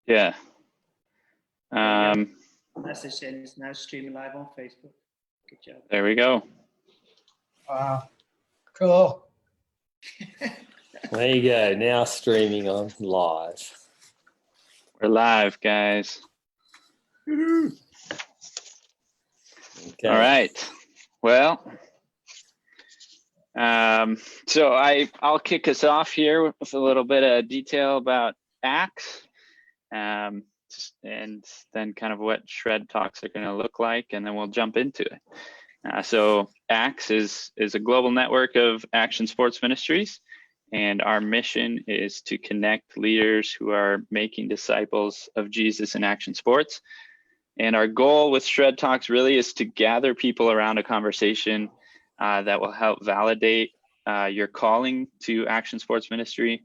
Yeah. Message saying it's now streaming live on Facebook. Good job. There we go. Wow. Cool. There you go. Now streaming on live. We're live, guys. Okay. All right. Well, so I'll kick us off here with a little bit of detail about ACTS, and then kind of what Shred Talks are going to look like, and then we'll jump into it. So ACTS is a global network of action sports ministries, and our mission is to connect leaders who are making disciples of Jesus in action sports. And our goal with Shred Talks really is to gather people around a conversation that will help validate your calling to action sports ministry,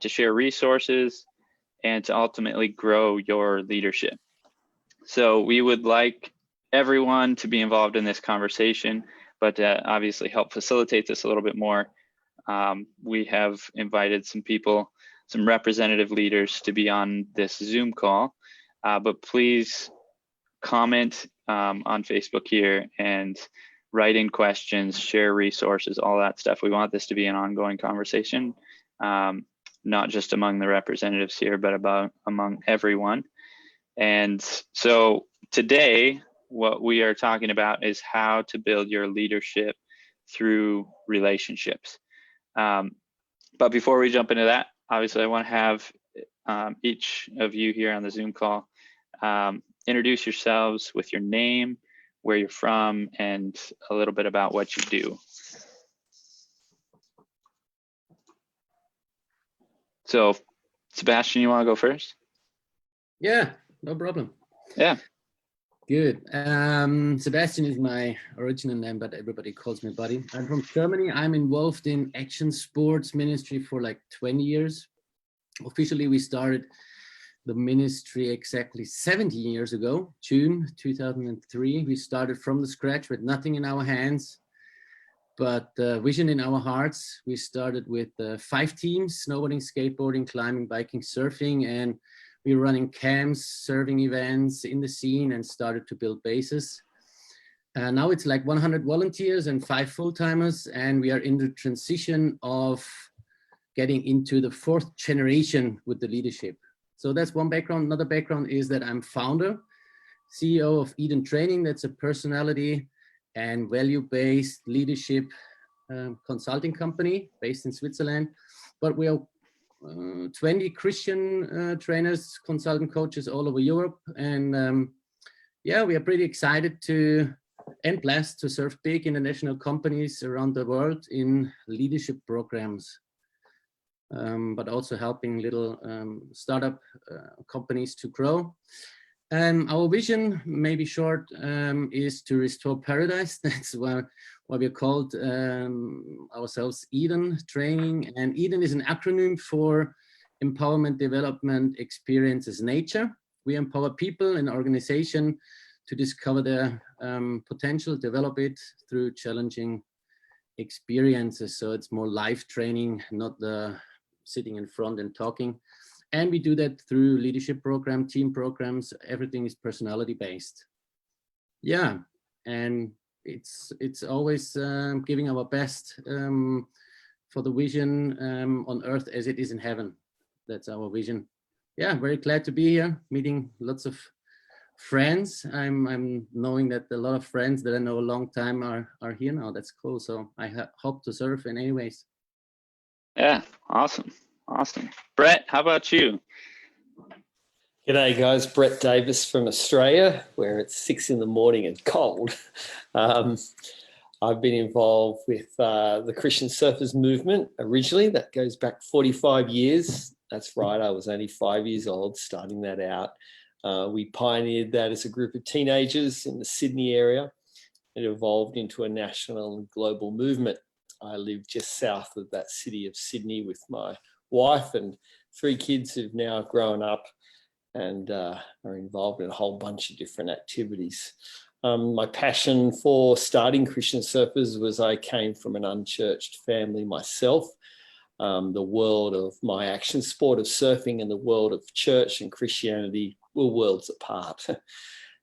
to share resources, and to ultimately grow your leadership. So we would like everyone to be involved in this conversation, but to obviously help facilitate this a little bit more, we have invited some people, some representative leaders to be on this Zoom call, but please comment on Facebook here and write in questions, share resources, all that stuff. We want this to be an ongoing conversation, not just among the representatives here, but among everyone. And so today, what we are talking about is how to build your leadership through relationships. But before we jump into that, obviously I want to have each of you here on the Zoom call introduce yourselves with your name, where you're from, and a little bit about what you do. So, Sebastian, you want to go first? Yeah, no problem. Yeah. Good. Sebastian is my original name, but everybody calls me Buddy. I'm from Germany. I'm involved in action sports ministry for like 20 years. Officially, we started the ministry exactly 17 years ago, June 2003. We started from the scratch with nothing in our hands, but vision in our hearts. We started with 5 teams: snowboarding, skateboarding, climbing, biking, surfing, and we were running camps, serving events in the scene, and started to build bases. Now it's like 100 volunteers and 5 full-timers, and we are in the transition of getting into the 4th generation with the leadership. So that's one background. Another background is that I'm founder, CEO of Eden Training. That's a personality and value-based leadership consulting company based in Switzerland. But we are 20 Christian trainers, consultant coaches all over Europe. And yeah, we are pretty excited to and blessed to serve big international companies around the world in leadership programs, but also helping little startup companies to grow. Our vision, maybe short, is to restore paradise. That's why we called ourselves Eden Training. And Eden is an acronym for Empowerment, Development, Experiences, Nature. We empower people and organization to discover their potential, develop it through challenging experiences. So it's more life training, not the sitting in front and talking. And we do that through leadership program, team programs. Everything is personality based. Yeah, and it's always giving our best for the vision on earth as it is in heaven. That's our vision. Yeah, very glad to be here, meeting lots of friends. I'm knowing that a lot of friends that I know a long time are here now. That's cool. So I hope to serve in any ways. Yeah, awesome. Awesome. Brett, how about you? G'day guys, Brett Davis from Australia, where it's 6 in the morning and cold. I've been involved with the Christian Surfers movement originally. That goes back 45 years. That's right, I was only 5 years old starting that out. We pioneered that as a group of teenagers in the Sydney area. It evolved into a national and global movement. I live just south of that city of Sydney with my wife and 3 kids who've now grown up and are involved in a whole bunch of different activities. My passion for starting Christian Surfers was I came from an unchurched family myself. the world of my action sport of surfing and the world of church and Christianity were worlds apart.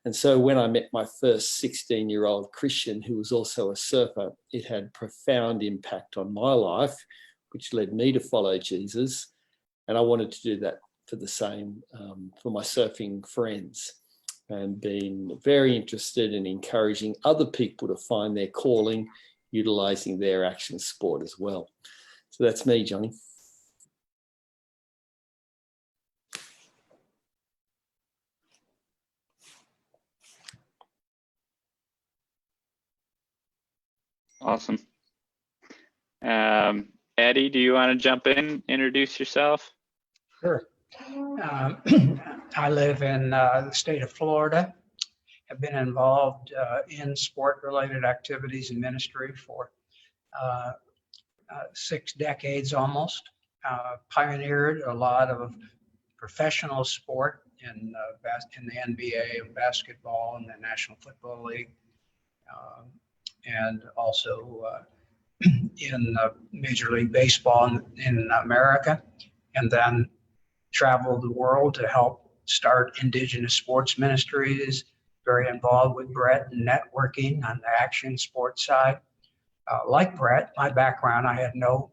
And so when I met my first 16-year-old Christian who was also a surfer, it had profound impact on my life, which led me to follow Jesus. And I wanted to do that for the same for my surfing friends, and been very interested in encouraging other people to find their calling, utilizing their action sport as well. So that's me, Johnny. Awesome. Eddie, do you want to jump in, introduce yourself? Sure. I live in the state of Florida. Have been involved in sport-related activities and ministry for 6 decades almost. Pioneered a lot of professional sport in the NBA and basketball and the National Football League, and also in Major League Baseball in America, and then traveled the world to help start indigenous sports ministries. Very involved with Brett and networking on the action sports side. Like Brett, my background, I had no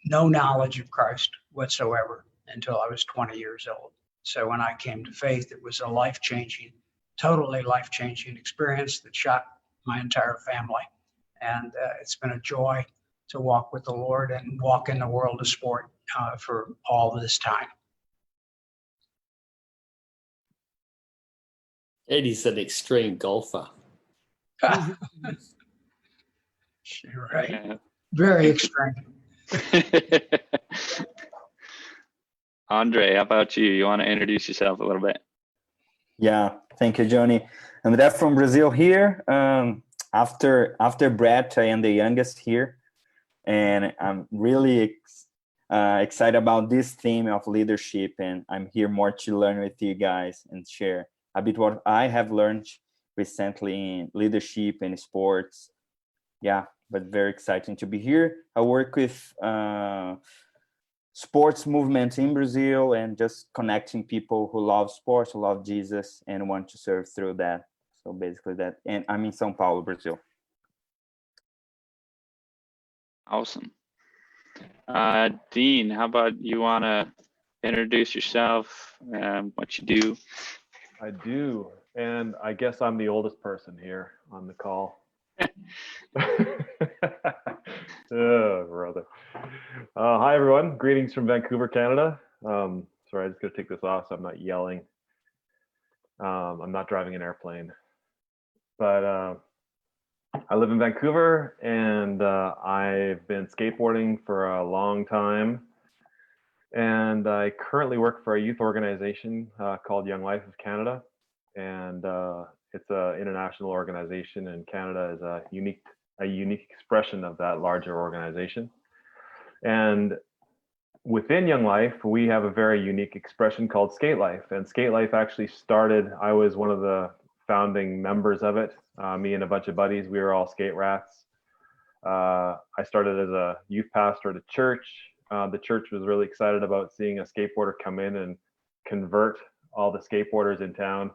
knowledge of Christ whatsoever until I was 20 years old. So when I came to faith, it was a life-changing, totally life-changing experience that shocked my entire family. And it's been a joy to walk with the Lord and walk in the world of sport for all of this time. Eddie's an extreme golfer. Right. Yeah. Very extreme. Andre, how about you? You want to introduce yourself a little bit? Yeah, thank you, Johnny. I'm Dad from Brazil here. After Brett, I am the youngest here, and I'm really excited about this theme of leadership, and I'm here more to learn with you guys and share a bit what I have learned recently in leadership and sports. Yeah, but very exciting to be here. I work with sports movement in Brazil and just connecting people who love sports, who love Jesus, and want to serve through that. So basically that, and I'm in São Paulo, Brazil. Awesome. Dean, how about you want to introduce yourself, what you do? I do, and I guess I'm the oldest person here on the call. Oh, brother. Hi, everyone. Greetings from Vancouver, Canada. Sorry, I just got to take this off so I'm not yelling. I'm not driving an airplane. But I live in Vancouver, and I've been skateboarding for a long time. And I currently work for a youth organization called Young Life of Canada. And it's an international organization, and Canada is a unique expression of that larger organization. And within Young Life, we have a very unique expression called Skate Life. And Skate Life actually started, I was one of the founding members of it. Me and a bunch of buddies, we were all skate rats. I started as a youth pastor at a church. The church was really excited about seeing a skateboarder come in and convert all the skateboarders in town.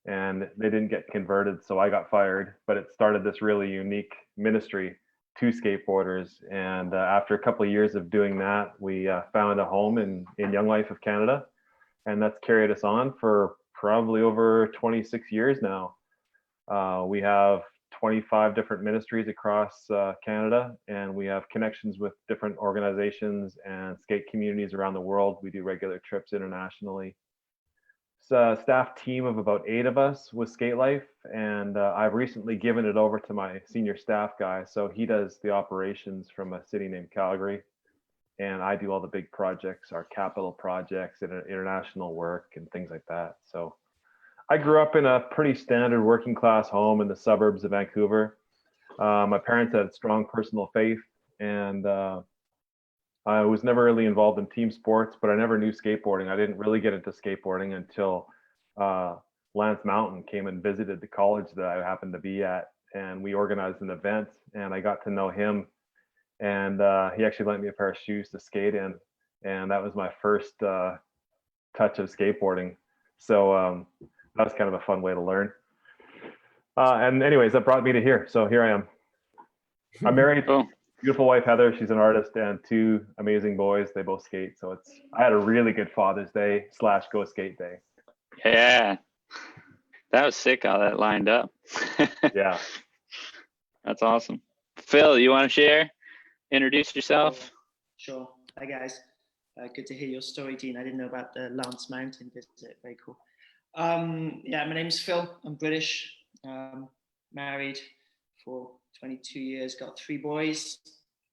And they didn't get converted, so I got fired. But it started this really unique ministry to skateboarders. And after a couple of years of doing that, we found a home in Young Life of Canada. And that's carried us on for probably over 26 years now. We have 25 different ministries across Canada, and we have connections with different organizations and skate communities around the world. We do regular trips internationally. It's a staff team of about 8 of us with Skate Life, and I've recently given it over to my senior staff guy. So he does the operations from a city named Calgary, and I do all the big projects, our capital projects and international work and things like that. So I grew up in a pretty standard working class home in the suburbs of Vancouver. My parents had strong personal faith, and I was never really involved in team sports, but I never knew skateboarding. I didn't really get into skateboarding until Lance Mountain came and visited the college that I happened to be at, and we organized an event, and I got to know him and he actually lent me a pair of shoes to skate in, and that was my first touch of skateboarding. So that was kind of a fun way to learn. And anyways, that brought me to here. So here I am. I'm married. Cool. Beautiful wife, Heather. She's an artist, and 2 amazing boys. They both skate. So I had a really good Father's Day / go skate day. Yeah. That was sick how that lined up. Yeah. That's awesome. Phil, you want to share? Introduce yourself? Sure. Hi, guys. Good to hear your story, Dean. I didn't know about the Lance Mountain visit. Very cool. Yeah, my name's Phil. I'm British. Married for 22 years. Got 3 boys.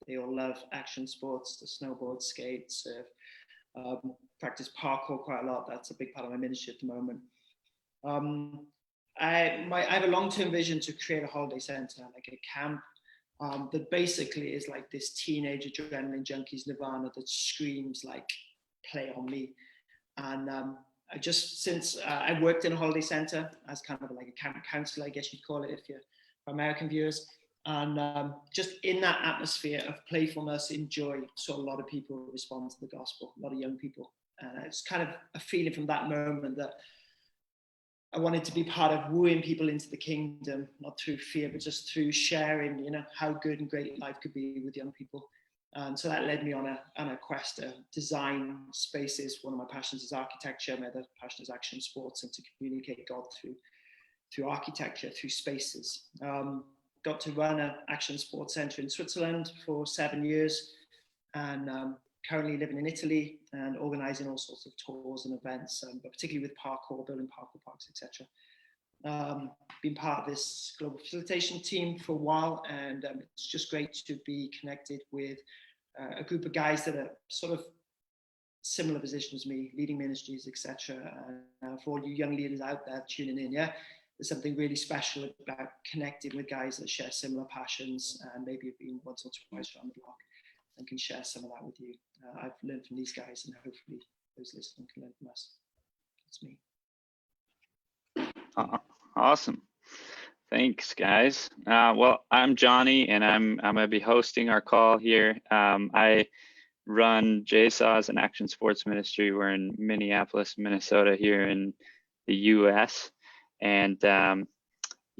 They all love action sports, the snowboard, skate, surf. Practice parkour quite a lot. That's a big part of my ministry at the moment. I have a long-term vision to create a holiday center, like a camp that basically is like this teenage adrenaline junkies nirvana that screams like play on me. And I just, since I worked in a holiday center as kind of like a camp counselor, I guess you'd call it if you're for American viewers. And just in that atmosphere of playfulness and joy, saw a lot of people respond to the gospel, a lot of young people. And it's kind of a feeling from that moment that I wanted to be part of wooing people into the kingdom, not through fear, but just through sharing, you know, how good and great life could be with young people. And so that led me on a quest to design spaces. One of my passions is architecture. My other passion is action sports and to communicate God through architecture, through spaces. Got to run an action sports center in Switzerland for 7 years, and currently living in Italy and organizing all sorts of tours and events, but particularly with parkour, building parkour parks, etc. Been part of this global facilitation team for a while, and it's just great to be connected with a group of guys that are sort of similar position as me, leading ministries, etc. For all you young leaders out there tuning in, yeah, there's something really special about connecting with guys that share similar passions and maybe have been once or twice around the block and can share some of that with you. I've learned from these guys, and hopefully those listening can learn from us. That's me. Awesome. Thanks, guys. Well, I'm Johnny, and I'm going to be hosting our call here. I run JSAWS, an action sports ministry. We're in Minneapolis, Minnesota, here in the U.S. And yeah,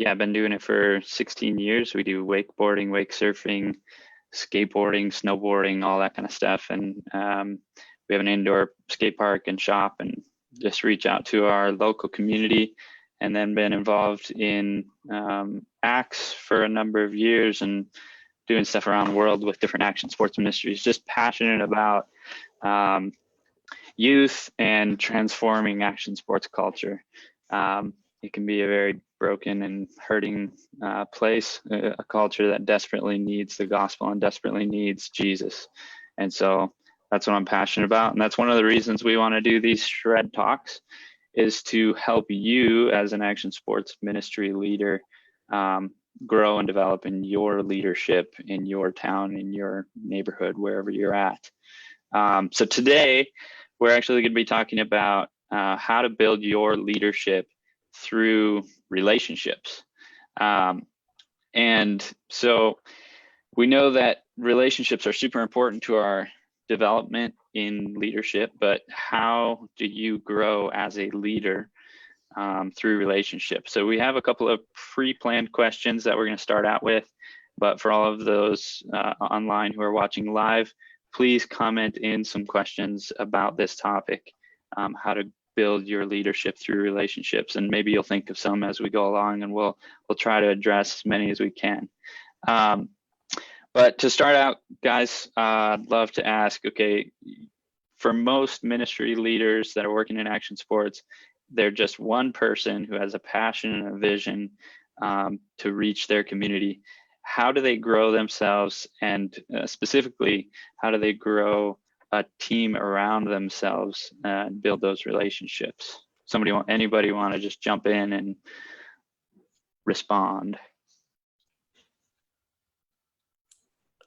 I've been doing it for 16 years. We do wakeboarding, wake surfing, skateboarding, snowboarding, all that kind of stuff. And we have an indoor skate park and shop, and just reach out to our local community. And then been involved in ACTS for a number of years and doing stuff around the world with different action sports ministries. Just passionate about youth and transforming action sports culture. It can be a very broken and hurting place, a culture that desperately needs the gospel and desperately needs Jesus. And so that's what I'm passionate about. And that's one of the reasons we want to do these Shred Talks, is to help you as an action sports ministry leader grow and develop in your leadership in your town, in your neighborhood, wherever you're at. So today, we're actually going to be talking about how to build your leadership through relationships. And so we know that relationships are super important to our development in leadership, but how do you grow as a leader through relationships? So we have a couple of pre-planned questions that we're going to start out with, but for all of those online who are watching live, please comment in some questions about this topic, how to build your leadership through relationships, and maybe you'll think of some as we go along, and we'll try to address as many as we can. But to start out, guys, I'd love to ask, okay, for most ministry leaders that are working in action sports, they're just one person who has a passion and a vision to reach their community. How do they grow themselves, and specifically, how do they grow a team around themselves and build those relationships? Anybody want to just jump in and respond?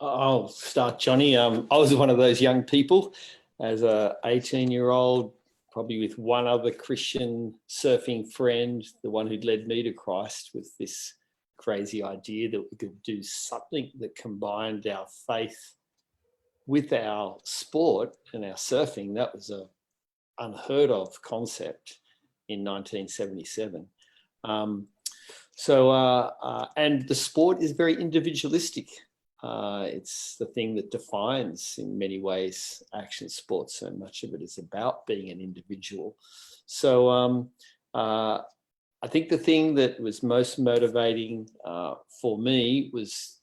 I'll start, Johnny. I was one of those young people as a 18-year-old, probably with one other Christian surfing friend, the one who'd led me to Christ, with this crazy idea that we could do something that combined our faith with our sport and our surfing. That was a unheard of concept in 1977. And the sport is very individualistic. It's the thing that defines, in many ways, action sports. So much of it is about being an individual. So I think the thing that was most motivating for me was,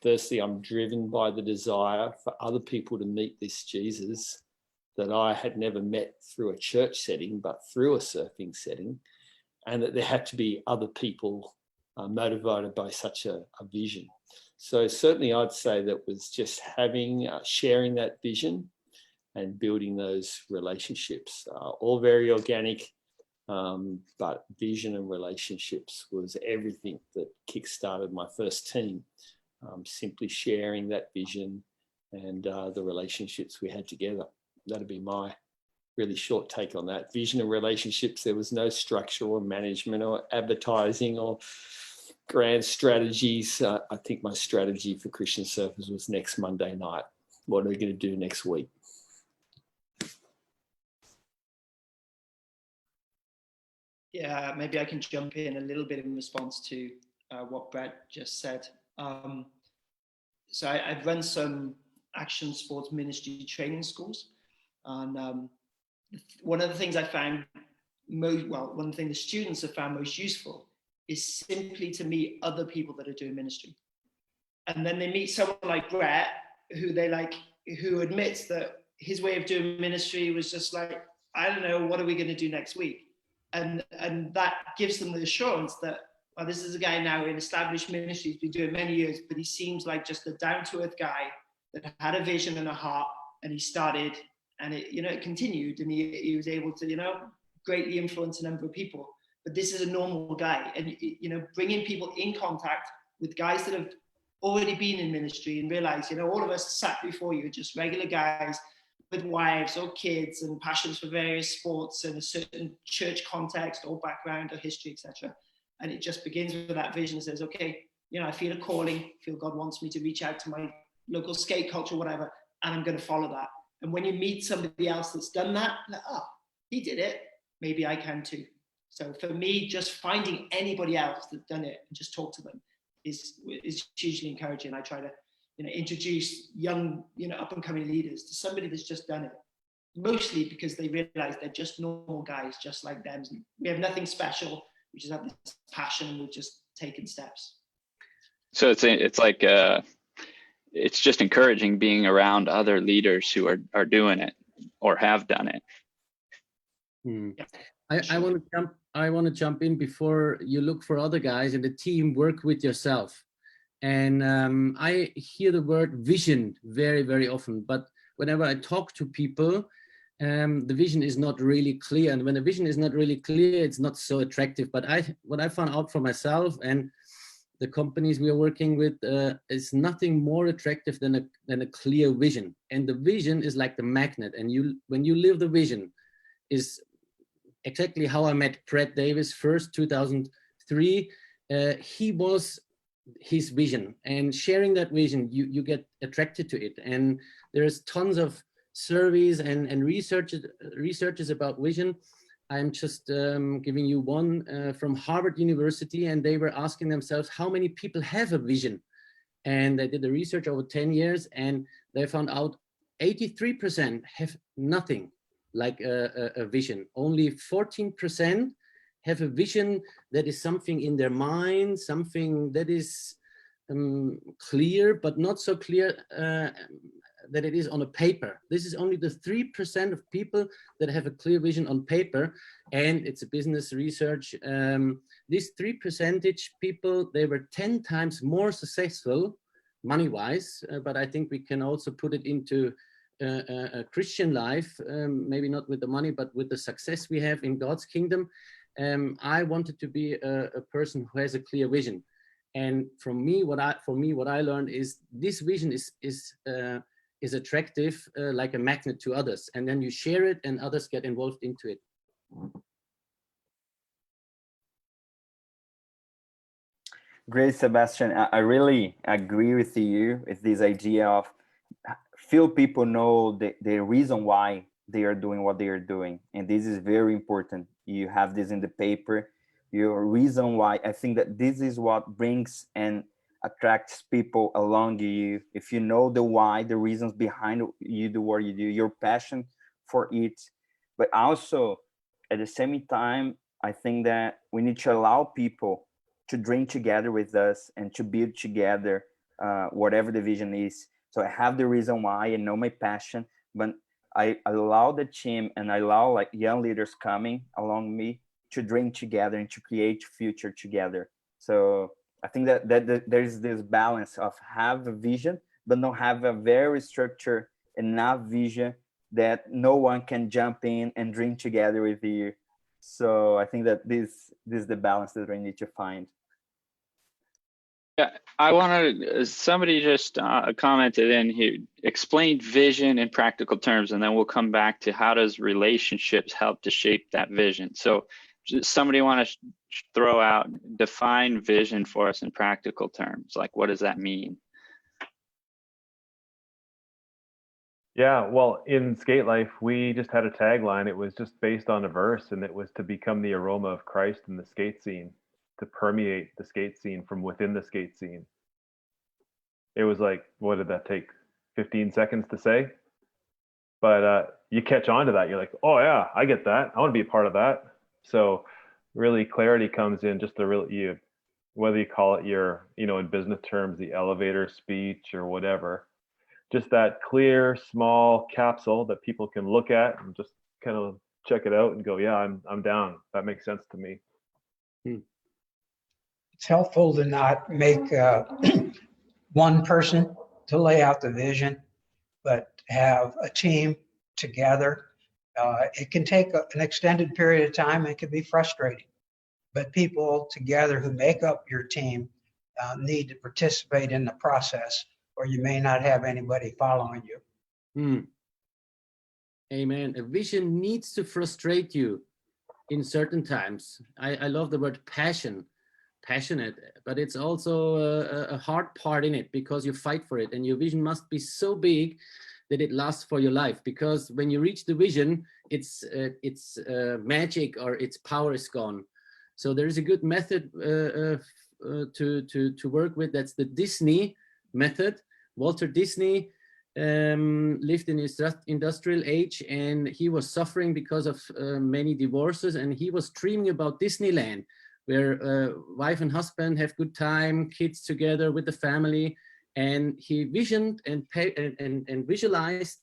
firstly, I'm driven by the desire for other people to meet this Jesus that I had never met through a church setting, but through a surfing setting, and that there had to be other people motivated by such a vision. So certainly I'd say that was just having, sharing that vision and building those relationships, all very organic, but vision and relationships was everything that kickstarted my first team. Simply sharing that vision and the relationships we had together. That'd be my really short take on that. Vision and relationships. There was no structure or management or advertising or grand strategies. I think my strategy for Christian Surfers was next Monday night. What are we going to do next week? Yeah, maybe I can jump in a little bit in response to what Brett just said. So I've run some action sports ministry training schools. And one of the things I found one thing the students have found most useful is simply to meet other people that are doing ministry. And then they meet someone like Brett, who admits that his way of doing ministry was just like, I don't know, what are we going to do next week? And that gives them the assurance that, well, this is a guy now in established ministry, he's been doing many years, but he seems like just a down-to-earth guy that had a vision and a heart, and he started, and it continued, and he was able to, greatly influence a number of people. But this is a normal guy, and bringing people in contact with guys that have already been in ministry and realize, all of us sat before you, just regular guys with wives or kids and passions for various sports and a certain church context or background or history, etc. And it just begins with that vision and says, okay, I feel a calling, I feel God wants me to reach out to my local skate culture, whatever, and I'm going to follow that. And when you meet somebody else that's done that, like, oh, he did it, maybe I can too. So for me, just finding anybody else that's done it and just talk to them is hugely encouraging. I try to, introduce young, up and coming leaders to somebody that's just done it, mostly because they realize they're just normal guys, just like them. We have nothing special. We just have this passion, and we've just taken steps. So it's like it's just encouraging being around other leaders who are doing it or have done it. Yeah. I want to jump in before you look for other guys in the team. Work with yourself. And I hear the word vision very, very often, but whenever I talk to people, the vision is not really clear. And when the vision is not really clear, it's not so attractive. But what I found out for myself and the companies we are working with is nothing more attractive than a clear vision. And the vision is like the magnet. And when you live the vision, is exactly how I met Brett Davis first, 2003. He was his vision, and sharing that vision, you get attracted to it. And there's tons of surveys and researches about vision. I'm just giving you one from Harvard University, and they were asking themselves how many people have a vision. And they did the research over 10 years, and they found out 83% have nothing like a vision. Only 14% have a vision that is something in their mind, something that is clear, but not so clear that it is on a paper. This is only the 3% of people that have a clear vision on paper, and it's a business research. These 3% people, they were 10 times more successful money-wise, but I think we can also put it into a Christian life, maybe not with the money, but with the success we have in God's kingdom. I wanted to be a person who has a clear vision, and for me, what I learned is this vision is attractive, like a magnet to others, and then you share it, and others get involved into it. Great, Sebastian. I really agree with you with this idea of few people know the reason why they are doing what they are doing. And this is very important. You have this in the paper, your reason why. I think that this is what brings and attracts people along you. If you know the why, the reasons behind you do what you do, your passion for it. But also at the same time, I think that we need to allow people to dream together with us and to build together whatever the vision is. So I have the reason why and know my passion, but I allow the team and I allow like young leaders coming along me to dream together and to create future together. So I think that there's this balance of have a vision, but not have a very structured enough vision that no one can jump in and dream together with you. So I think that this is the balance that we need to find. Yeah, I wanted, somebody just commented in here, explained vision in practical terms, and then we'll come back to how does relationships help to shape that vision. So somebody want to throw out, define vision for us in practical terms. Like, what does that mean? Yeah, well, in Skate Life, we just had a tagline. It was just based on a verse, and it was to become the aroma of Christ in the skate scene, to permeate the skate scene from within the skate scene. It was like, what did that take? 15 seconds to say? But you catch on to that. You're like, oh yeah, I get that. I want to be a part of that. So really clarity comes in just the real, you, whether you call it your, in business terms, the elevator speech or whatever, just that clear, small capsule that people can look at and just kind of check it out and go, yeah, I'm down. That makes sense to me. It's helpful to not make one person to lay out the vision, but have a team together. It can take an extended period of time. It can be frustrating, but people together who make up your team need to participate in the process, or you may not have anybody following you. Amen. A vision needs to frustrate you in certain times. I love the word passionate, but it's also a hard part in it because you fight for it, and your vision must be so big that it lasts for your life. Because when you reach the vision, its magic or its power is gone. So there is a good method to work with. That's the Disney method. Walter Disney lived in his industrial age, and he was suffering because of many divorces, and he was dreaming about Disneyland, where wife and husband have good time, kids together with the family, and he visioned and visualized,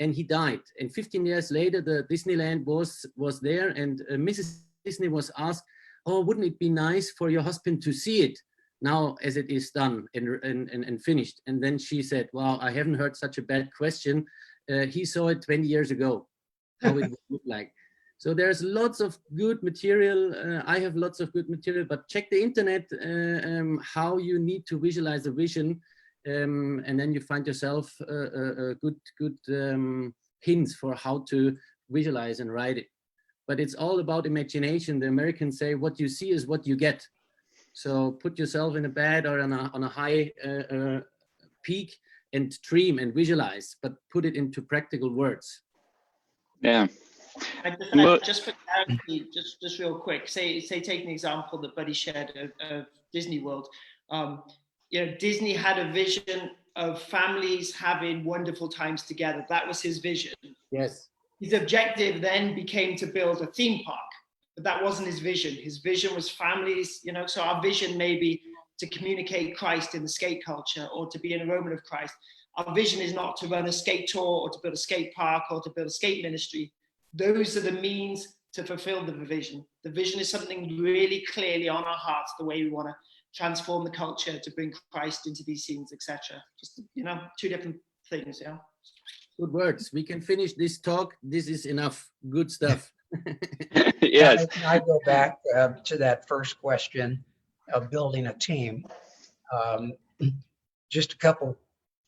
and he died. And 15 years later, the Disneyland was there, and Mrs. Disney was asked, "Oh, wouldn't it be nice for your husband to see it now as it is done and finished?" And then she said, "Wow, I haven't heard such a bad question. He saw it 20 years ago, how it would look like." So there's lots of good material. I have lots of good material, but check the internet how you need to visualize a vision, and then you find yourself good hints for how to visualize and write it. But it's all about imagination. The Americans say, "What you see is what you get." So put yourself in a bed or on a high peak and dream and visualize, but put it into practical words. Yeah. Just for clarity, just real quick, say take an example that Buddy shared of Disney World. Disney had a vision of families having wonderful times together. That was his vision. Yes. His objective then became to build a theme park, but that wasn't his vision. His vision was families, so our vision may be to communicate Christ in the skate culture or to be an aroma of Christ. Our vision is not to run a skate tour or to build a skate park or to build a skate ministry. Those are the means to fulfill the vision. The vision is something really clearly on our hearts, the way we want to transform the culture to bring Christ into these scenes, etc. Just, two different things, yeah. Good words. We can finish this talk. This is enough. Good stuff. Yes. I go back to that first question of building a team. Just a couple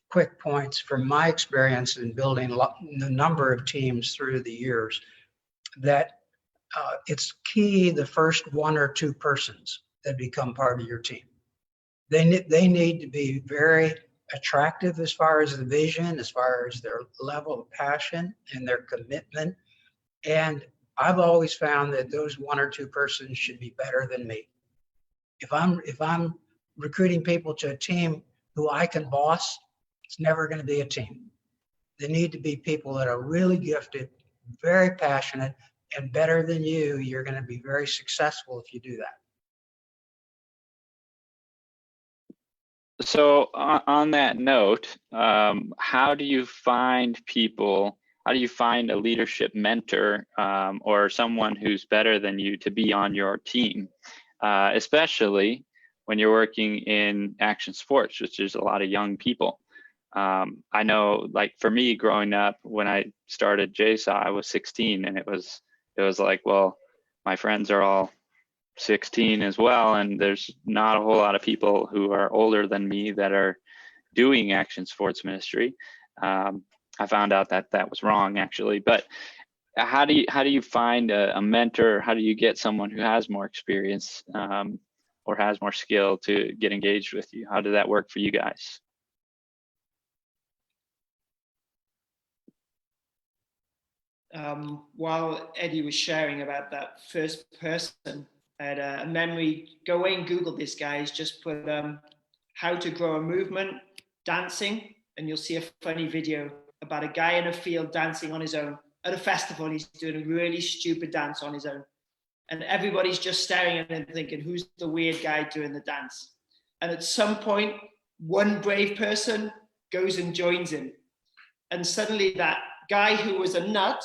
quick points from my experience in building a number of teams through the years, that it's key the first one or two persons that become part of your team. They need to be very attractive as far as the vision, as far as their level of passion and their commitment. And I've always found that those one or two persons should be better than me. If I'm recruiting people to a team who I can boss, it's never going to be a team. They need to be people that are really gifted, very passionate, and better than you. You're going to be very successful if you do that. So on that note, how do you find people? How do you find a leadership mentor or someone who's better than you to be on your team, especially when you're working in action sports, which is a lot of young people? I know, like for me, growing up, when I started JSAW, I was 16, and it was like, well, my friends are all 16 as well, and there's not a whole lot of people who are older than me that are doing action sports ministry. I found out that that was wrong, actually. But how do you find a mentor? How do you get someone who has more experience or has more skill to get engaged with you? How did that work for you guys? While Eddie was sharing about that first person, I had a memory. Go away and Google this, guys. Just put how to grow a movement dancing, and you'll see a funny video about a guy in a field dancing on his own at a festival. And he's doing a really stupid dance on his own, and everybody's just staring at him thinking, who's the weird guy doing the dance? And at some point, one brave person goes and joins him, and suddenly that guy who was a nut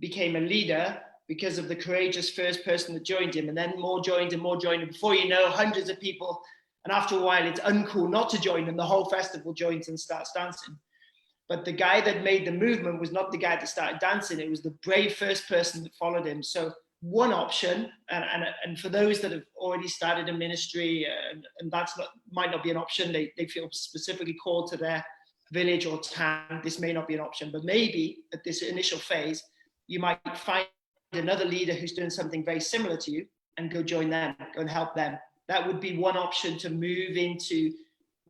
became a leader because of the courageous first person that joined him, and then more joined and more joined. And before you know, hundreds of people, and after a while, it's uncool not to join, and the whole festival joins and starts dancing. But the guy that made the movement was not the guy that started dancing. It was the brave first person that followed him. So one option, and for those that have already started a ministry, and that's might not be an option, they feel specifically called to their village or town, this may not be an option. But maybe at this initial phase, you might find another leader who's doing something very similar to you and go join them, go and help them. That would be one option to move into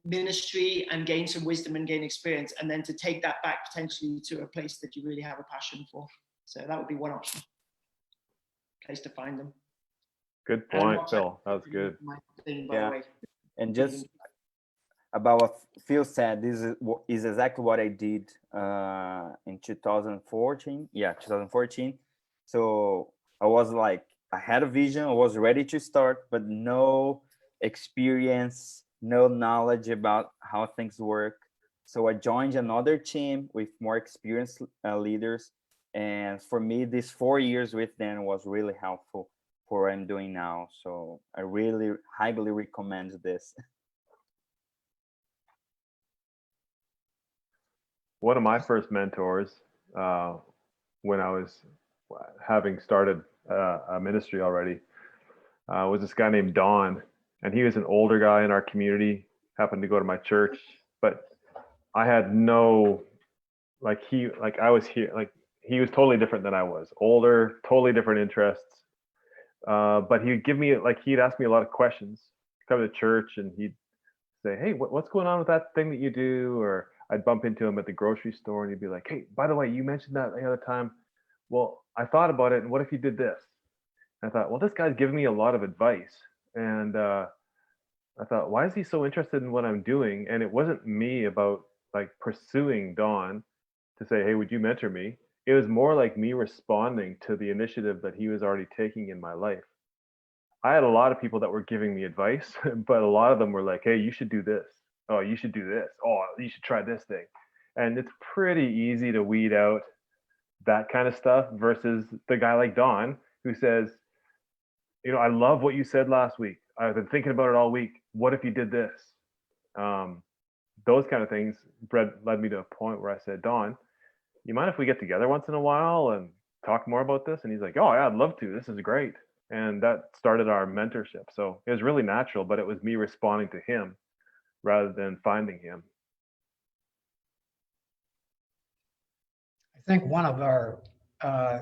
ministry and gain some wisdom and gain experience, and then to take that back potentially to a place that you really have a passion for. So that would be one option, place to find them. Good point, Phil. That was good. Yeah. And just about what Phil said, this is exactly what I did in 2014. Yeah, 2014. So I was like, I had a vision, I was ready to start, but no experience, no knowledge about how things work. So I joined another team with more experienced leaders. And for me, these 4 years with them was really helpful for what I'm doing now. So I really highly recommend this. One of my first mentors when I was having started a ministry already was this guy named Don, and he was an older guy in our community, happened to go to my church, but I had no, I was here, like he was totally different than I was, older, totally different interests, but he'd give me, he'd ask me a lot of questions, come to church, and he'd say, hey, what's going on with that thing that you do? Or I'd bump into him at the grocery store, and he'd be like, hey, by the way, you mentioned that the other time. Well, I thought about it, and what if you did this? And I thought, well, this guy's giving me a lot of advice. And I thought, why is he so interested in what I'm doing? And it wasn't me about pursuing Don to say, hey, would you mentor me? It was more like me responding to the initiative that he was already taking in my life. I had a lot of people that were giving me advice, but a lot of them were like, hey, you should do this. Oh, you should do this. Oh, you should try this thing. And it's pretty easy to weed out that kind of stuff versus the guy like Don who says, I love what you said last week. I've been thinking about it all week. What if you did this? Those kind of things led me to a point where I said, Don, you mind if we get together once in a while and talk more about this? And he's like, oh yeah, I'd love to. This is great. And that started our mentorship. So it was really natural, but it was me responding to him rather than finding him. I think one of our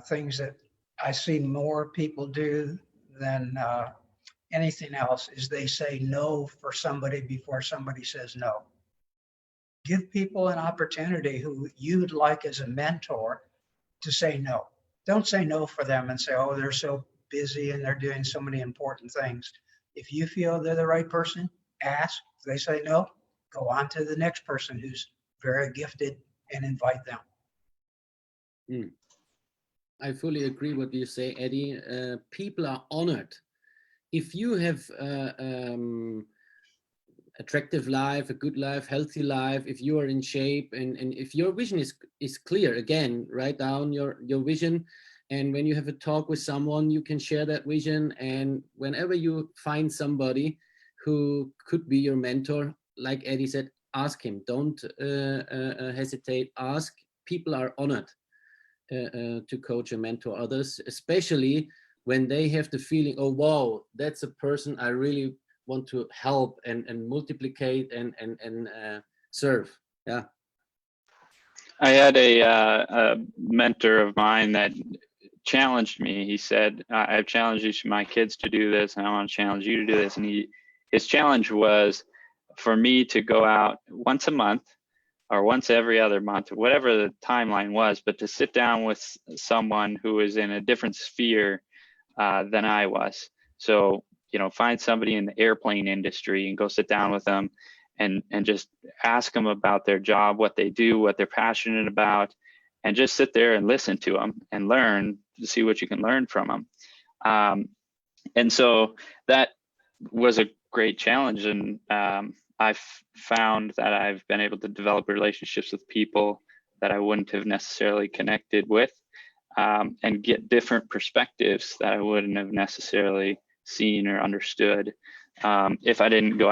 things that I see more people do than anything else is they say no for somebody before somebody says no. Give people an opportunity who you'd like as a mentor to say no. Don't say no for them and say, oh, they're so busy and they're doing so many important things. If you feel they're the right person, ask. If they say no, go on to the next person who's very gifted and invite them. I fully agree what you say, Eddie. People are honored. If you have attractive life, a good life, healthy life, if you are in shape and if your vision is clear, again, write down your vision. And when you have a talk with someone, you can share that vision. And whenever you find somebody who could be your mentor, like Eddie said, ask him. Don't hesitate, ask. People are honored to coach and mentor others, especially when they have the feeling, oh, wow, that's a person I really want to help and multiplicate and serve. Yeah. I had a mentor of mine that challenged me. He said, I've challenged each of my kids to do this, and I want to challenge you to do this. And his challenge was for me to go out once a month or once every other month, whatever the timeline was, but to sit down with someone who is in a different sphere than I was. So, find somebody in the airplane industry and go sit down with them and just ask them about their job, what they do, what they're passionate about, and just sit there and listen to them and learn to see what you can learn from them. And so that was a great challenge. And I've found that I've been able to develop relationships with people that I wouldn't have necessarily connected with, and get different perspectives that I wouldn't have necessarily seen or understood if I didn't go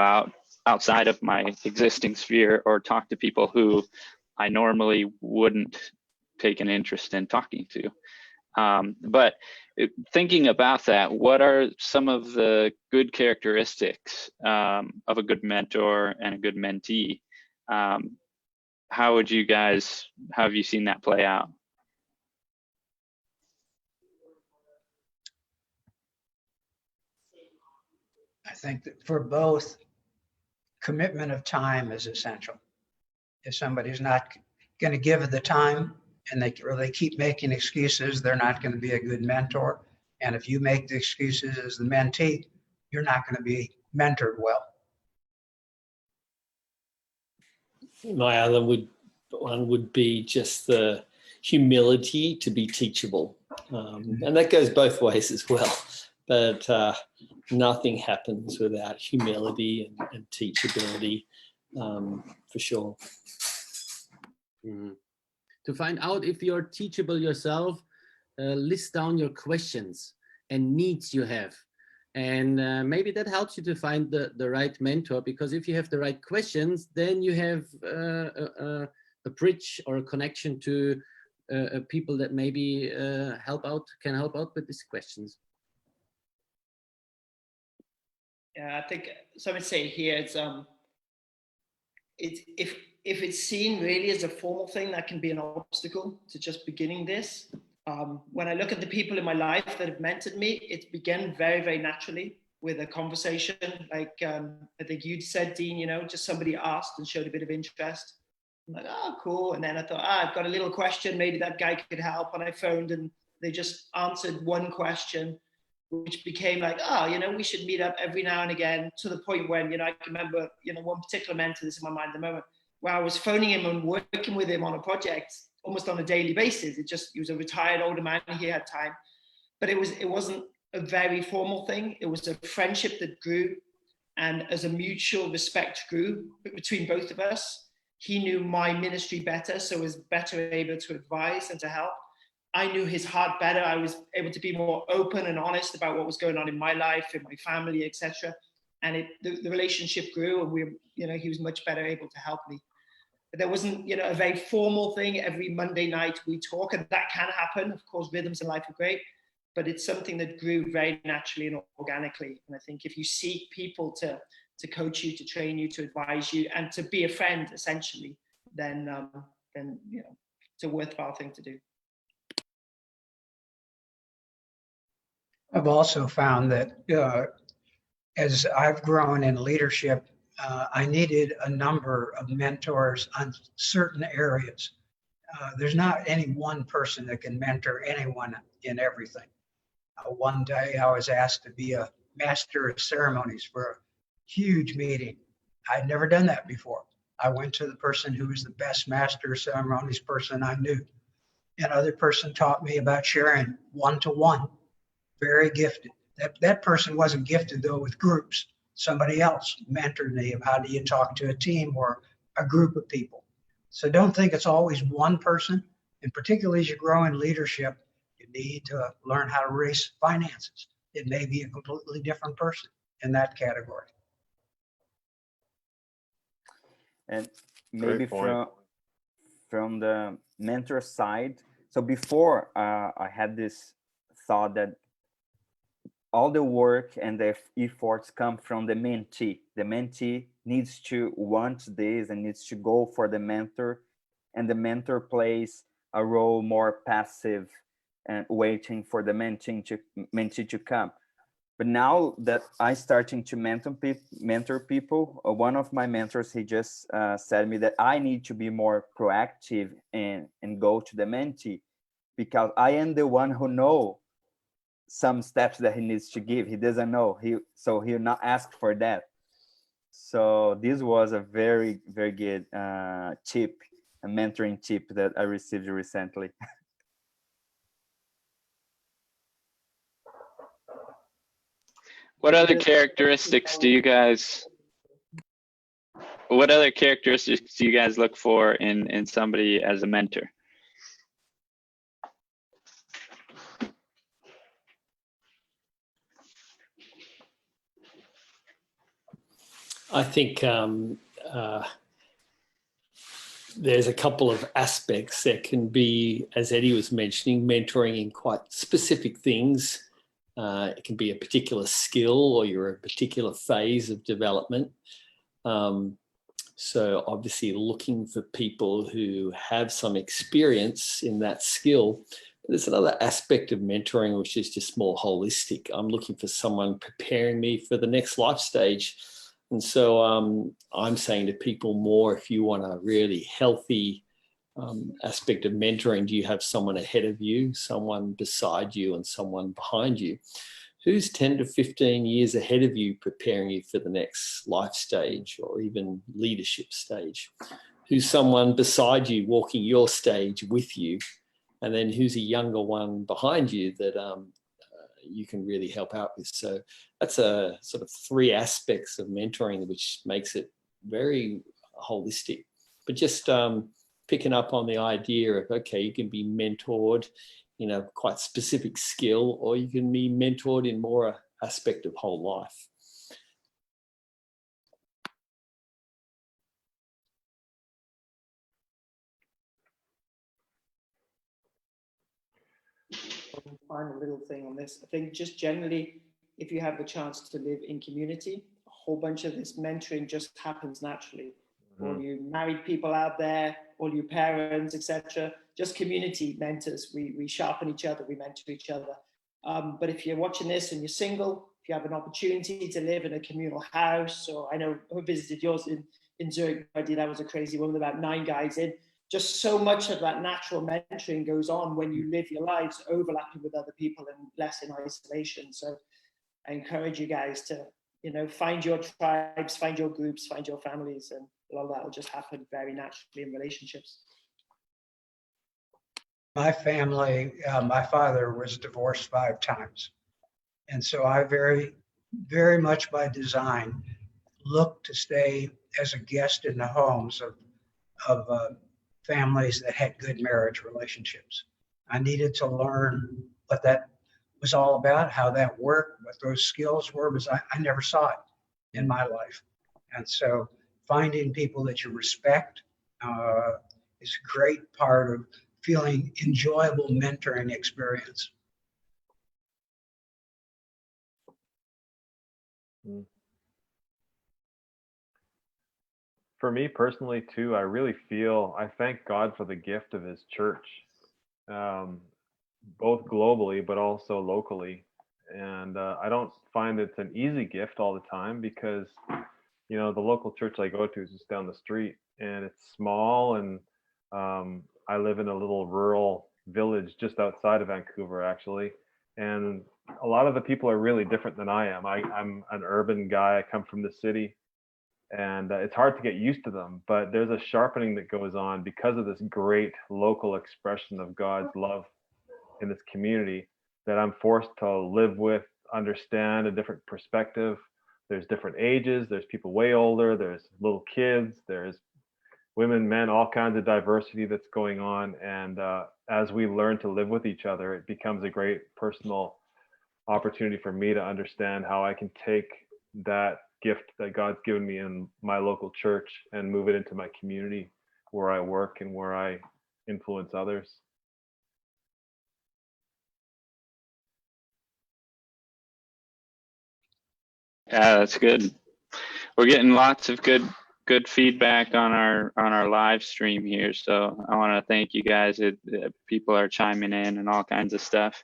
outside of my existing sphere or talk to people who I normally wouldn't take an interest in talking to. But thinking about that, what are some of the good characteristics of a good mentor and a good mentee? How have you seen that play out? I think that for both, commitment of time is essential. If somebody's not going to give it the time and they keep making excuses, they're not going to be a good mentor. And if you make the excuses as the mentee, you're not going to be mentored well. My other one would be just the humility to be teachable. And that goes both ways as well. But nothing happens without humility and teachability, for sure. Mm-hmm. To find out if you're teachable yourself, list down your questions and needs you have. And maybe that helps you to find the right mentor, because if you have the right questions, then you have a bridge or a connection to people that maybe can help out with these questions. Yeah, I think so. I would say here it's if it's seen really as a formal thing, that can be an obstacle to just beginning this. When I look at the people in my life that have mentored me, it began very, very naturally with a conversation. Like I think you'd said, Dean, just somebody asked and showed a bit of interest. I'm like, oh, cool. And then I thought, I've got a little question. Maybe that guy could help. And I phoned and they just answered one question, which became like, we should meet up every now and again, to the point when, I can remember, one particular mentor, this is in my mind at the moment, where I was phoning him and working with him on a project almost on a daily basis. He was a retired older man, he had time, but it wasn't a very formal thing. It was a friendship that grew, and as a mutual respect grew between both of us. He knew my ministry better, so was better able to advise and to help. I knew his heart better. I was able to be more open and honest about what was going on in my life, in my family, etc. And the relationship grew, and he was much better able to help me. But there wasn't, a very formal thing. Every Monday night we talk, and that can happen. Of course, rhythms in life are great, but it's something that grew very naturally and organically. And I think if you seek people to coach you, to train you, to advise you, and to be a friend, essentially, then it's a worthwhile thing to do. I've also found that as I've grown in leadership, I needed a number of mentors on certain areas. There's not any one person that can mentor anyone in everything. One day I was asked to be a master of ceremonies for a huge meeting. I'd never done that before. I went to the person who was the best master of ceremonies person I knew. Another person taught me about sharing one-to-one, very gifted. That person wasn't gifted though with groups. Somebody else mentored me of how do you talk to a team or a group of people. So don't think it's always one person. And particularly as you grow in leadership, you need to learn how to raise finances. It may be a completely different person in that category. And maybe Great point. from the mentor side. So before I had this thought that all the work and the efforts come from the mentee. The mentee needs to want this and needs to go for the mentor, and the mentor plays a role more passive and waiting for the mentee to come. But now that I'm starting to mentor people, one of my mentors, he just said me that I need to be more proactive and go to the mentee, because I am the one who know some steps that he needs to give. He doesn't know, so he'll not ask for that. So this was a very, very good tip, a mentoring tip that I received recently. What other characteristics do you guys look for in somebody as a mentor? I think there's a couple of aspects that can be, as Eddie was mentioning, mentoring in quite specific things. It can be a particular skill or you're a particular phase of development. So obviously looking for people who have some experience in that skill. There's another aspect of mentoring which is just more holistic. I'm looking for someone preparing me for the next life stage. And so I'm saying to people more, if you want a really healthy aspect of mentoring, do you have someone ahead of you, someone beside you, and someone behind you? Who's 10 to 15 years ahead of you preparing you for the next life stage or even leadership stage? Who's someone beside you walking your stage with you? And then who's a younger one behind you that you can really help out with? So that's a sort of three aspects of mentoring, which makes it very holistic. But just picking up on the idea of, okay, you can be mentored in a quite specific skill, or you can be mentored in more aspect of whole life. Final little thing on this. I think just generally, if you have the chance to live in community, a whole bunch of this mentoring just happens naturally. All you married people out there, all you parents, etc., just community mentors. We sharpen each other, we mentor each other. But if you're watching this and you're single, if you have an opportunity to live in a communal house, or I know I visited yours in Zurich, that was a crazy one with about 9 guys in. Just so much of that natural mentoring goes on when you live your lives overlapping with other people and less in isolation. So I encourage you guys to, find your tribes, find your groups, find your families, and a lot of that will just happen very naturally in relationships. My family, my father was divorced 5 times. And so I very, very much by design look to stay as a guest in the homes of families that had good marriage relationships. I needed to learn what that was all about, how that worked, what those skills were, because I never saw it in my life. And so finding people that you respect is a great part of feeling enjoyable mentoring experience. For me personally too, I thank God for the gift of his church, both globally, but also locally. And I don't find it's an easy gift all the time because, you know, the local church I go to is just down the street and it's small. And I live in a little rural village just outside of Vancouver, actually. And a lot of the people are really different than I am. I'm an urban guy. I come from the city, and it's hard to get used to them. But there's a sharpening that goes on because of this great local expression of God's love in this community that I'm forced to live with, understand a different perspective. There's different ages. There's people way older. There's little kids. There's women, men, all kinds of diversity that's going on. And as we learn to live with each other, it becomes a great personal opportunity for me to understand how I can take that gift that God's given me in my local church and move it into my community where I work and where I influence others. Yeah, that's good. We're getting lots of good feedback on our live stream here. So I want to thank you guys. People are chiming in and all kinds of stuff.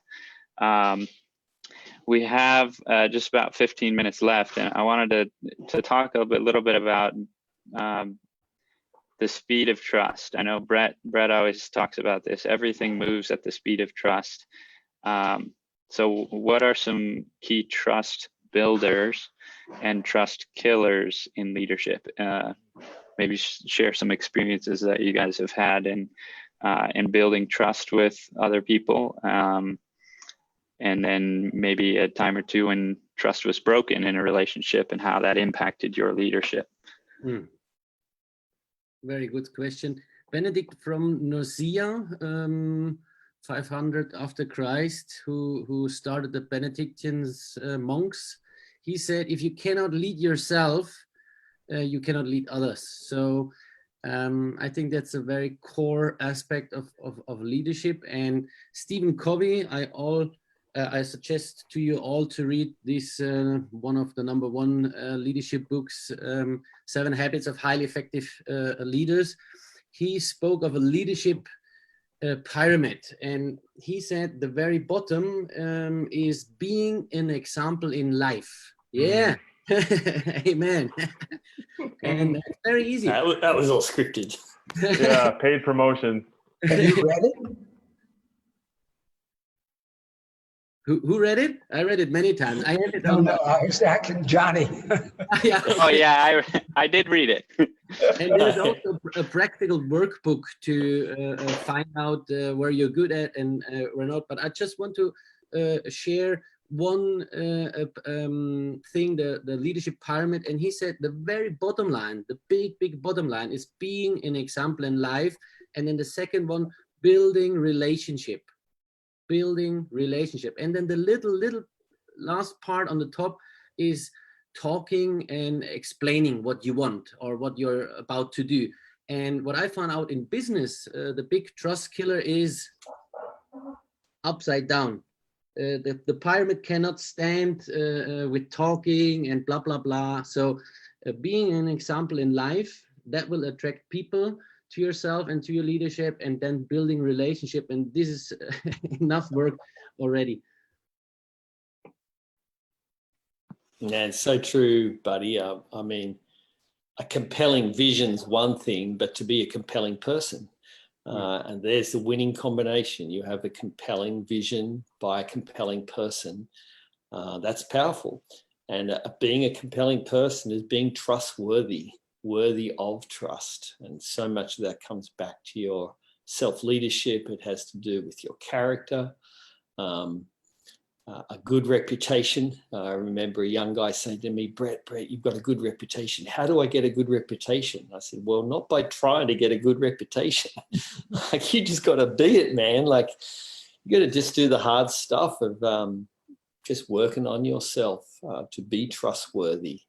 We have just about 15 minutes left, and I wanted to talk a little bit about the speed of trust. I know Brett always talks about this. Everything moves at the speed of trust. So what are some key trust builders and trust killers in leadership? Maybe share some experiences that you guys have had in building trust with other people, and then maybe a time or two when trust was broken in a relationship and how that impacted your leadership. Very good question. Benedict from Nicaea, 500 after Christ, who started the Benedictines monks. He said, if you cannot lead yourself, you cannot lead others. So I think that's a very core aspect of leadership. And Stephen Covey, I suggest to you all to read this, one of the #1 leadership books, 7 Habits of Highly Effective Leaders. He spoke of a leadership pyramid, and he said the very bottom is being an example in life. Yeah. Amen. And it's very easy. That was all scripted. Yeah, paid promotion. Have you read it? Who read it? I read it many times. I have it No, I was asking Johnny. Yeah. Oh yeah, I did read it. And there's also a practical workbook to find out where you're good at and where not. But I just want to share one thing, the leadership pyramid. And he said the very bottom line, the big bottom line is being an example in life. And then the second one, building relationship. And then the little last part on the top is talking and explaining what you want or what you're about to do. And what I found out in business, the big trust killer is upside down. The pyramid cannot stand with talking and blah blah blah. So being an example in life, that will attract people to yourself and to your leadership, and then building relationship. And this is enough work already. Yeah, it's so true, buddy. I mean, a compelling vision's one thing, but to be a compelling person, and there's the winning combination. You have a compelling vision by a compelling person. That's powerful. And being a compelling person is being trustworthy, worthy of trust. And so much of that comes back to your self-leadership. It has to do with your character, a good reputation. I remember a young guy saying to me, Brett, you've got a good reputation. How do I get a good reputation? I said, well, not by trying to get a good reputation. Like, you just got to be it, man. Like, you got to just do the hard stuff of just working on yourself to be trustworthy.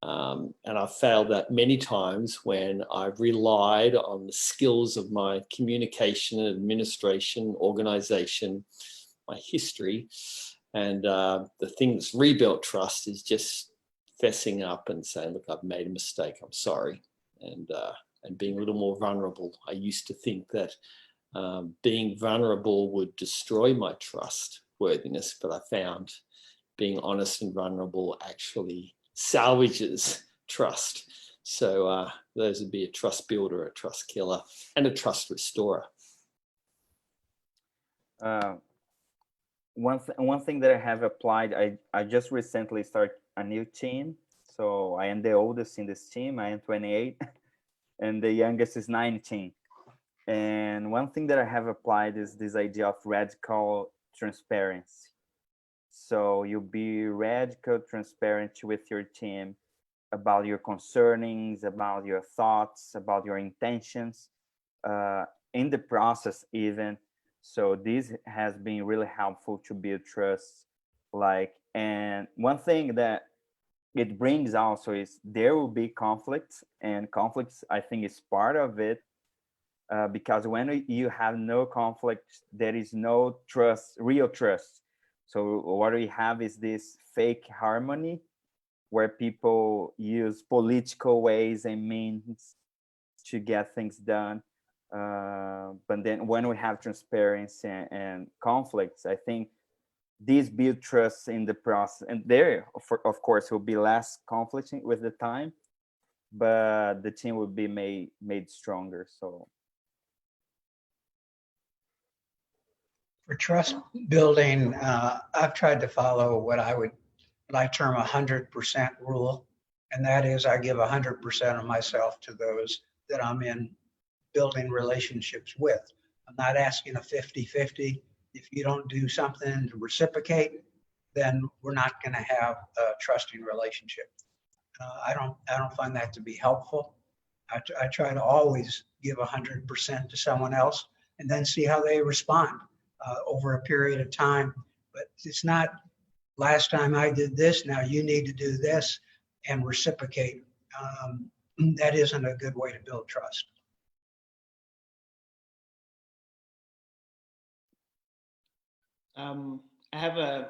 And I've failed that many times when I've relied on the skills of my communication and administration, organization, my history. And the thing that's rebuilt trust is just fessing up and saying, look, I've made a mistake. I'm sorry. And being a little more vulnerable. I used to think that being vulnerable would destroy my trustworthiness, but I found being honest and vulnerable actually salvages trust. So those would be a trust builder, a trust killer, and a trust restorer. One thing that I have applied, I just recently started a new team. So I am the oldest in this team. I am 28 and the youngest is 19. And one thing that I have applied is this idea of radical transparency. So you'll be radical transparent with your team about your concernings, about your thoughts, about your intentions, in the process even. So this has been really helpful to build trust. And one thing that it brings also is there will be conflicts, and conflicts I think is part of it, because when you have no conflict, there is no trust, real trust. So what we have is this fake harmony where people use political ways and means to get things done. But then when we have transparency and conflicts, I think these build trust in the process. And there, of course, will be less conflict with the time, but the team will be made stronger. So For trust building, I've tried to follow what I term 100% rule. And that is I give 100% of myself to those that I'm in building relationships with. I'm not asking a 50-50. If you don't do something to reciprocate, then we're not going to have a trusting relationship. I don't find that to be helpful. I try to always give 100% to someone else and then see how they respond over a period of time. But it's not last time I did this, now you need to do this and reciprocate. That isn't a good way to build trust. I have a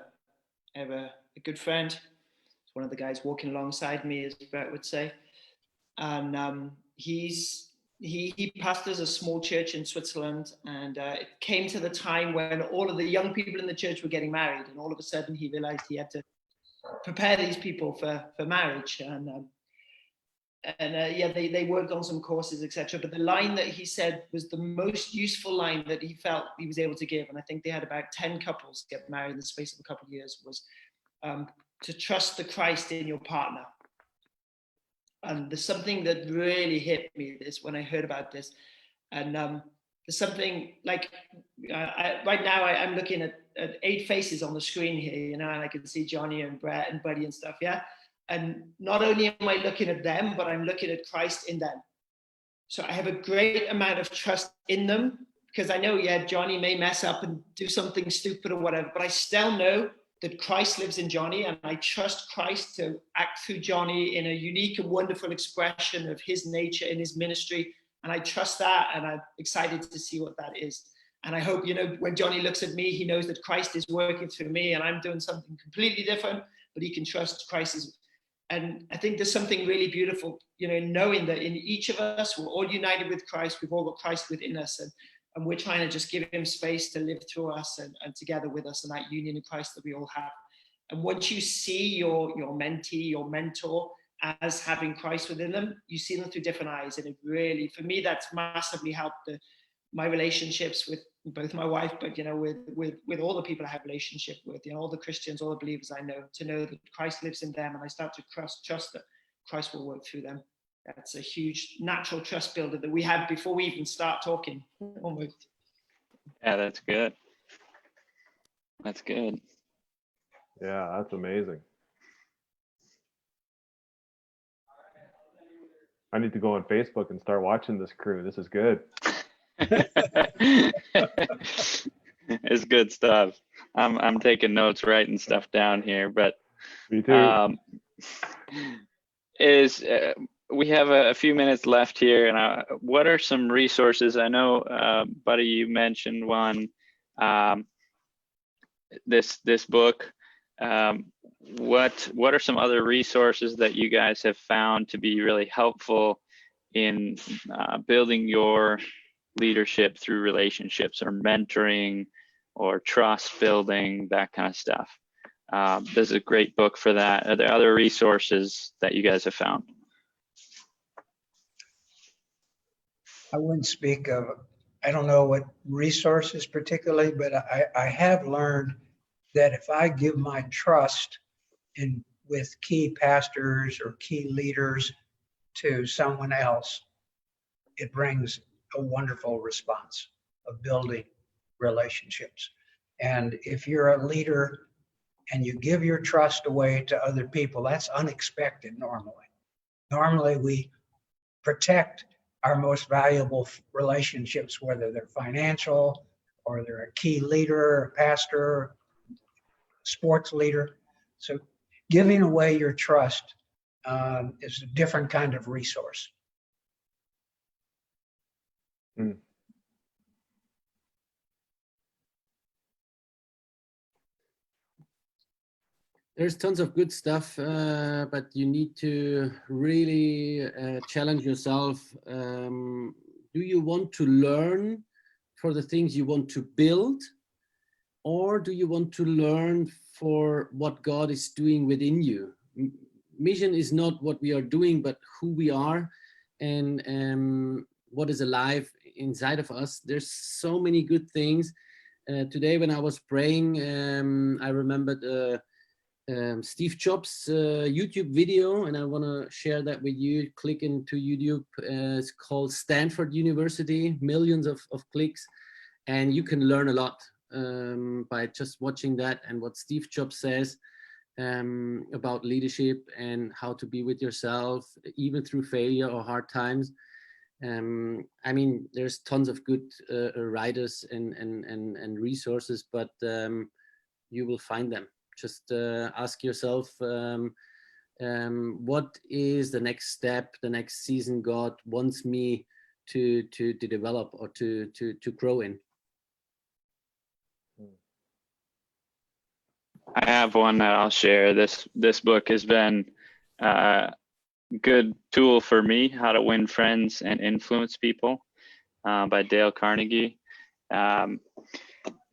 good friend. It's one of the guys walking alongside me, as Brett would say, and he pastors a small church in Switzerland, and it came to the time when all of the young people in the church were getting married, and all of a sudden he realized he had to prepare these people for marriage, they worked on some courses, etc. But the line that he said was the most useful line that he felt he was able to give, and I think they had about 10 couples get married in the space of a couple of years, was to trust the Christ in your partner. And there's something that really hit me this when I heard about this, and there's something like right now I'm looking at 8 faces on the screen here, and I can see Johnny and Brett and Buddy and stuff, yeah. And not only am I looking at them, but I'm looking at Christ in them. So I have a great amount of trust in them, because I know, yeah, Johnny may mess up and do something stupid or whatever, but I still know that Christ lives in Johnny, and I trust Christ to act through Johnny in a unique and wonderful expression of his nature in his ministry. And I trust that, and I'm excited to see what that is. And I hope, when Johnny looks at me, he knows that Christ is working through me, and I'm doing something completely different, but he can trust Christ is. And I think there's something really beautiful, knowing that in each of us, we're all united with Christ, we've all got Christ within us, and we're trying to just give him space to live through us and together with us, and that union in Christ that we all have. And once you see your mentee, your mentor, as having Christ within them, you see them through different eyes. And it really, for me, that's massively helped my relationships with both my wife, but with all the people I have relationship with, all the Christians, all the believers I know, to know that Christ lives in them, and I start to trust that Christ will work through them. That's a huge natural trust builder that we have before we even start talking, almost. Yeah, that's good. That's good. Yeah, that's amazing. I need to go on Facebook and start watching this crew. This is good. It's good stuff. I'm taking notes, writing stuff down here, but Me too. We have a few minutes left here, and what are some resources? I know, Buddy, you mentioned one, this book. What are some other resources that you guys have found to be really helpful in building your leadership through relationships or mentoring or trust building, that kind of stuff? This is a great book for that. Are there other resources that you guys have found? I wouldn't speak of, I don't know what resources particularly, but I have learned that if I give my trust in with key pastors or key leaders to someone else, it brings a wonderful response of building relationships. And if you're a leader and you give your trust away to other people, that's unexpected normally. Normally we protect our most valuable relationships, whether they're financial or they're a key leader, a pastor, sports leader. So giving away your trust is a different kind of resource. There's tons of good stuff, but you need to really challenge yourself. Do you want to learn for the things you want to build, or do you want to learn for what God is doing within you? Mission is not what we are doing, but who we are and what is alive inside of us. There's so many good things. Today when I was praying, I remembered Steve Jobs' YouTube video, and I want to share that with you. Click into YouTube. It's called Stanford University, millions of clicks, and you can learn a lot by just watching that and what Steve Jobs says about leadership and how to be with yourself, even through failure or hard times. I mean, there's tons of good writers and resources, but you will find them. Just ask yourself, what is the next step, the next season God wants me to develop or to grow in? I have one that I'll share. This book has been a good tool for me, How to Win Friends and Influence People, by Dale Carnegie.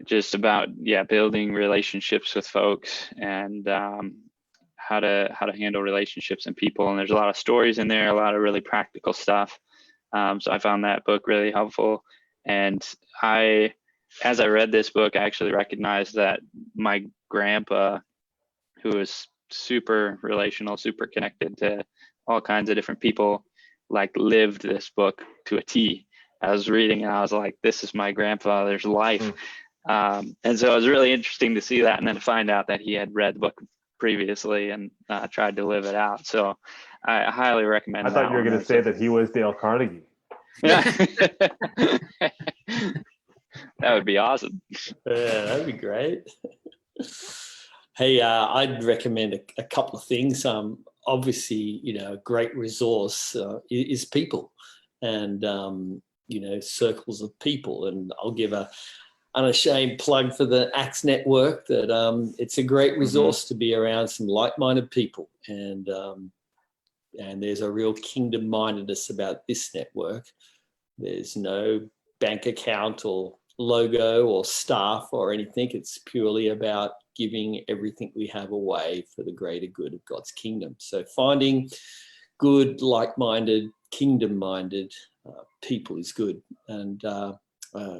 Just about building relationships with folks and how to handle relationships and people. And there's a lot of stories in there, a lot of really practical stuff. So I found that book really helpful. And as I read this book, I actually recognized that my grandpa, who was super relational, super connected to all kinds of different people, like lived this book to a T. I was reading and I was like, this is my grandfather's life. And so it was really interesting to see that and then find out that he had read the book previously and tried to live it out. So I highly recommend I thought you were going to say that he was Dale Carnegie. Yeah. That would be awesome. Yeah, that'd be great. Hey, I'd recommend a couple of things. Obviously, a great resource is people and, circles of people. And I'll give a unashamed plug for the Acts Network that it's a great resource to be around some like-minded people. And there's a real kingdom-mindedness about this network. There's no bank account or logo or staff or anything. It's purely about giving everything we have away for the greater good of God's kingdom. So finding good, like-minded, kingdom-minded people is good. And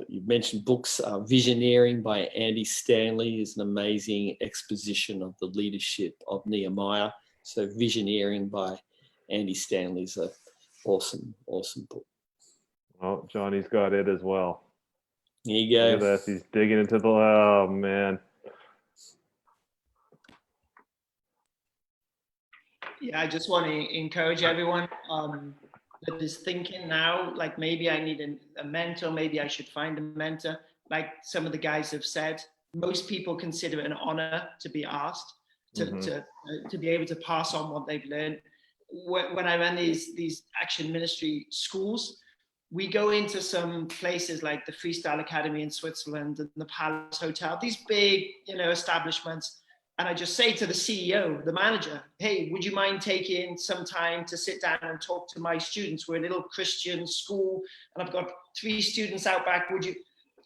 you mentioned books. Visioneering by Andy Stanley is an amazing exposition of the leadership of Nehemiah. So Visioneering by Andy Stanley is an awesome book. Well, Johnny's got it as well. There you go. Look at this. He's digging into the, oh man. Yeah, I just want to encourage everyone that is thinking now, like maybe I need a mentor, maybe I should find a mentor. Like some of the guys have said, most people consider it an honor to be asked to be able to pass on what they've learned. When I ran these action ministry schools, we go into some places like the Freestyle Academy in Switzerland and the Palace Hotel, these big, establishments. And I just say to the CEO, the manager, hey, would you mind taking some time to sit down and talk to my students? We're a little Christian school and I've got 3 students out back. Would you?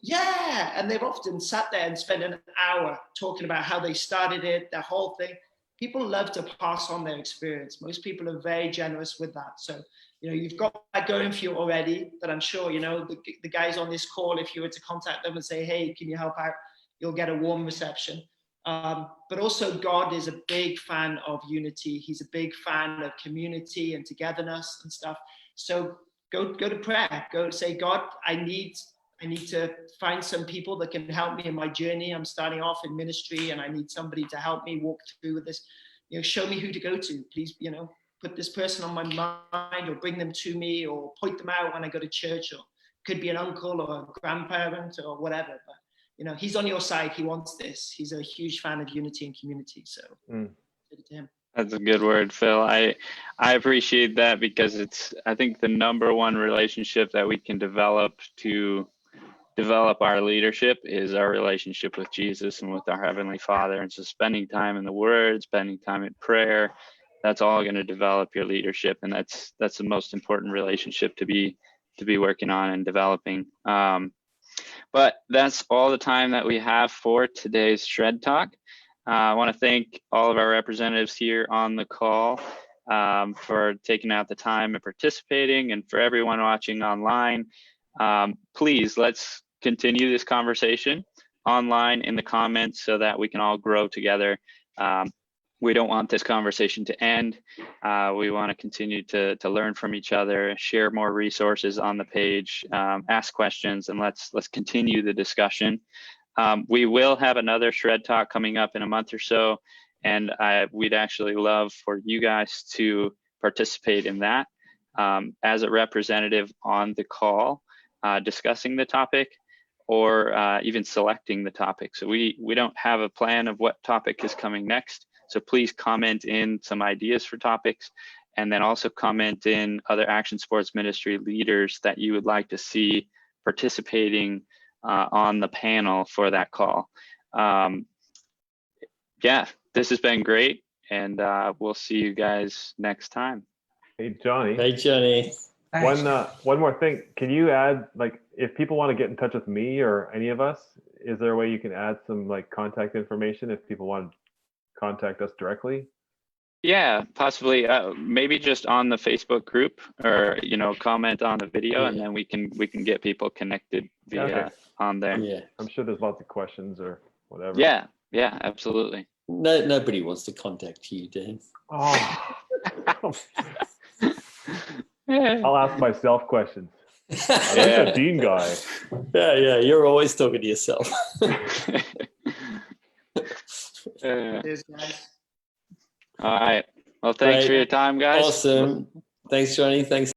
Yeah, and they've often sat there and spent an hour talking about how they started it, the whole thing. People love to pass on their experience. Most people are very generous with that. So, you've got that going for you already, that I'm sure, the guys on this call, if you were to contact them and say, hey, can you help out? You'll get a warm reception. But also God is a big fan of unity. He's a big fan of community and togetherness and stuff. So go to prayer, go say, God, I need to find some people that can help me in my journey. I'm starting off in ministry and I need somebody to help me walk through with this. Show me who to go to. Please, put this person on my mind, or bring them to me, or point them out when I go to church, or could be an uncle or a grandparent or whatever. But, he's on your side. He wants this. He's a huge fan of unity and community. So give it to him. That's a good word, Phil. I appreciate that, because I think the number one relationship that we can develop to develop our leadership is our relationship with Jesus and with our Heavenly Father. And so spending time in the Word, spending time in prayer, that's all going to develop your leadership. And that's the most important relationship to be working on and developing. But that's all the time that we have for today's Shred Talk. I want to thank all of our representatives here on the call for taking out the time and participating, and for everyone watching online. Please, let's continue this conversation online in the comments so that we can all grow together. We don't want this conversation to end. We want to continue to learn from each other, share more resources on the page, ask questions, and let's continue the discussion. We will have another Shred Talk coming up in a month or so, and we'd actually love for you guys to participate in that as a representative on the call, discussing the topic, or even selecting the topic. So we don't have a plan of what topic is coming next. So please comment in some ideas for topics, and then also comment in other Action Sports Ministry leaders that you would like to see participating on the panel for that call. Yeah, this has been great, and we'll see you guys next time. Hey, Johnny. Hey, Johnny. One more thing. Can you add, like, if people want to get in touch with me or any of us, is there a way you can add some like contact information if people want to contact us directly? Yeah, possibly. Maybe just on the Facebook group, or comment on the video, and then we can get people connected via on there. Yeah, I'm sure there's lots of questions or whatever. Yeah, absolutely. nobody wants to contact you, Dan. Oh. I'll ask myself questions. I'm a Dean guy. Yeah, you're always talking to yourself. Cheers, guys. All right. Well, thanks for your time, guys. Awesome. Thanks, Johnny. Thanks.